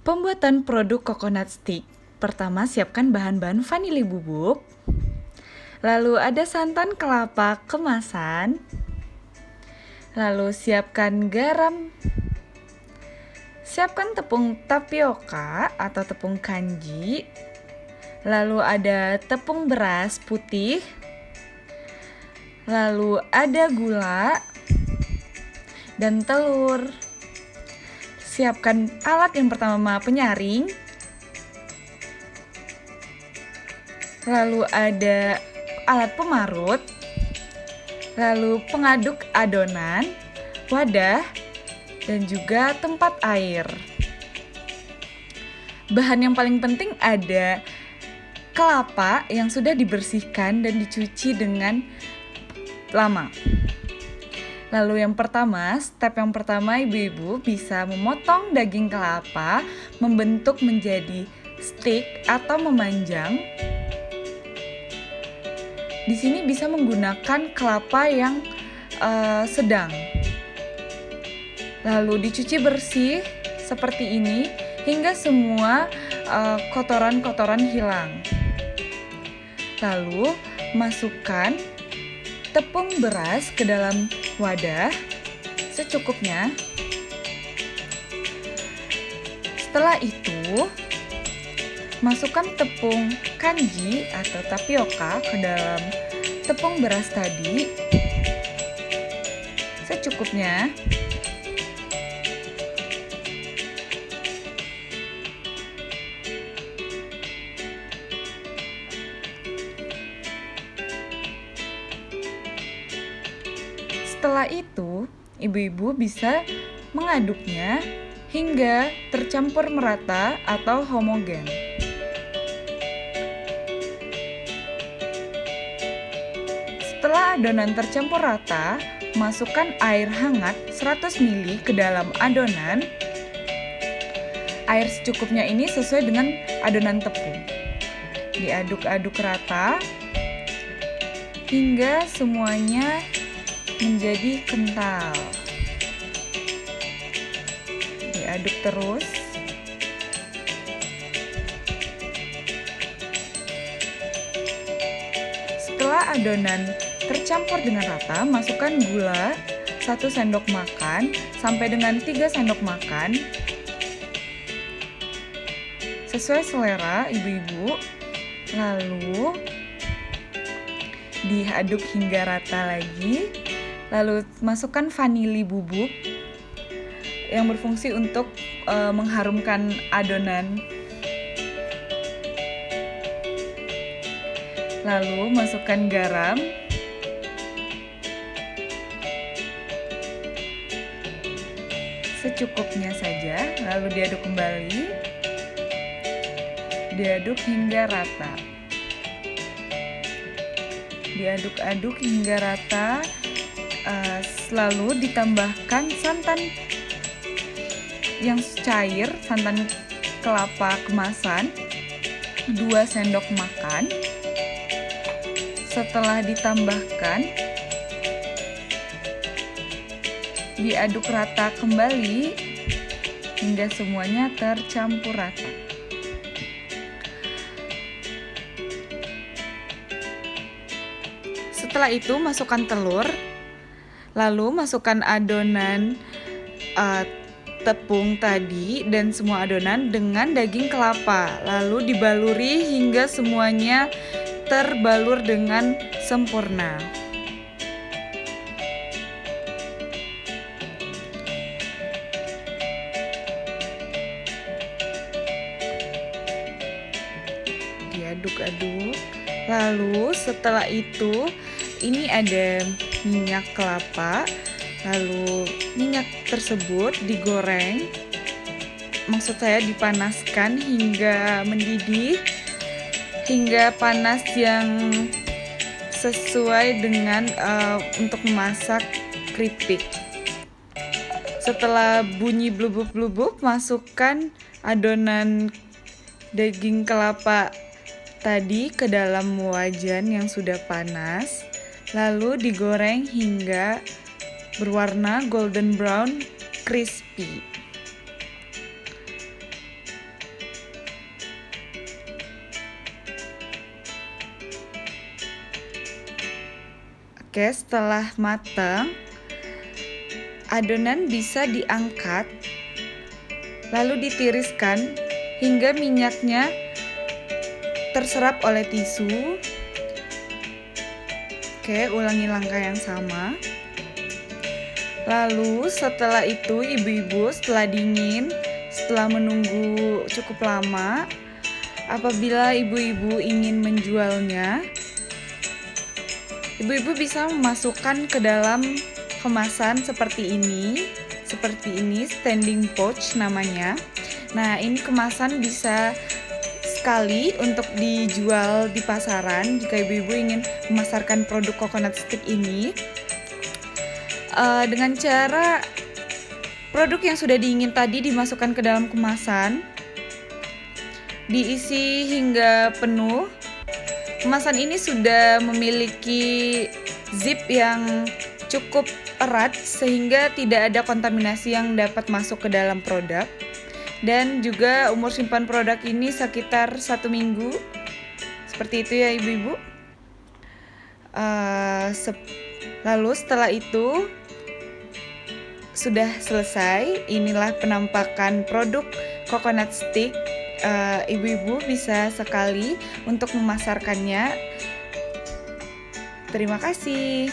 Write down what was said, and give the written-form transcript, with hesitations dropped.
Pembuatan produk coconut stick. Pertama, siapkan bahan-bahan vanili bubuk. Lalu ada santan kelapa kemasan. Lalu siapkan garam. Siapkan tepung tapioka atau tepung kanji. Lalu ada tepung beras putih. Lalu ada gula dan telur. Siapkan alat yang pertama, penyaring. Lalu ada alat pemarut. Lalu pengaduk adonan, wadah, dan juga tempat air. Bahan yang paling penting ada kelapa yang sudah dibersihkan dan dicuci dengan lama. Lalu step yang pertama ibu-ibu bisa memotong daging kelapa membentuk menjadi stick atau memanjang. Di sini bisa menggunakan kelapa yang sedang. Lalu dicuci bersih seperti ini hingga semua kotoran-kotoran hilang. Lalu masukkan tepung beras ke dalam wadah secukupnya. Setelah itu, masukkan tepung kanji atau tapioka ke dalam tepung beras tadi secukupnya. Setelah itu, ibu-ibu bisa mengaduknya hingga tercampur merata atau homogen. Setelah adonan tercampur rata, masukkan air hangat 100 ml ke dalam adonan. Air secukupnya ini sesuai dengan adonan tepung. Diaduk-aduk rata hingga semuanya menjadi kental. Diaduk terus. Setelah adonan tercampur dengan rata, masukkan gula 1 sendok makan sampai dengan 3 sendok makan. Sesuai selera ibu-ibu. Lalu diaduk hingga rata lagi. Lalu masukkan vanili bubuk yang berfungsi untuk mengharumkan adonan. Lalu masukkan garam. Secukupnya saja, lalu diaduk kembali. Diaduk hingga rata. Diaduk-aduk hingga rata. Lalu ditambahkan santan yang cair, santan kelapa kemasan 2 sendok makan. Setelah ditambahkan, diaduk rata kembali hingga semuanya tercampur rata. Setelah itu masukkan telur. Lalu masukkan adonan tepung tadi dan semua adonan dengan daging kelapa. Lalu dibaluri hingga semuanya terbalur dengan sempurna. Diaduk-aduk. Lalu setelah itu ini ada minyak kelapa. Lalu minyak tersebut digoreng. Maksud saya dipanaskan hingga mendidih, hingga panas yang sesuai dengan untuk memasak keripik. Setelah bunyi blubub-blubub, masukkan adonan daging kelapa tadi ke dalam wajan yang sudah panas. Lalu digoreng hingga berwarna golden brown crispy. Oke, setelah matang, adonan bisa diangkat lalu ditiriskan hingga minyaknya terserap oleh tisu. Oke, ulangi langkah yang sama. Lalu setelah itu ibu-ibu setelah dingin, setelah menunggu cukup lama, apabila ibu-ibu ingin menjualnya, ibu-ibu bisa memasukkan ke dalam kemasan seperti ini, standing pouch namanya. Nah, ini kemasan bisa sekali untuk dijual di pasaran jika ibu-ibu ingin memasarkan produk coconut stick ini. Dengan cara produk yang sudah diingin tadi dimasukkan ke dalam kemasan, diisi hingga penuh. Kemasan ini sudah memiliki zip yang cukup erat sehingga tidak ada kontaminasi yang dapat masuk ke dalam produk. Dan juga umur simpan produk ini sekitar 1 minggu. Seperti itu ya ibu-ibu. Lalu setelah itu sudah selesai. Inilah penampakan produk coconut stick. Ibu-ibu bisa sekali untuk memasarkannya. Terima kasih.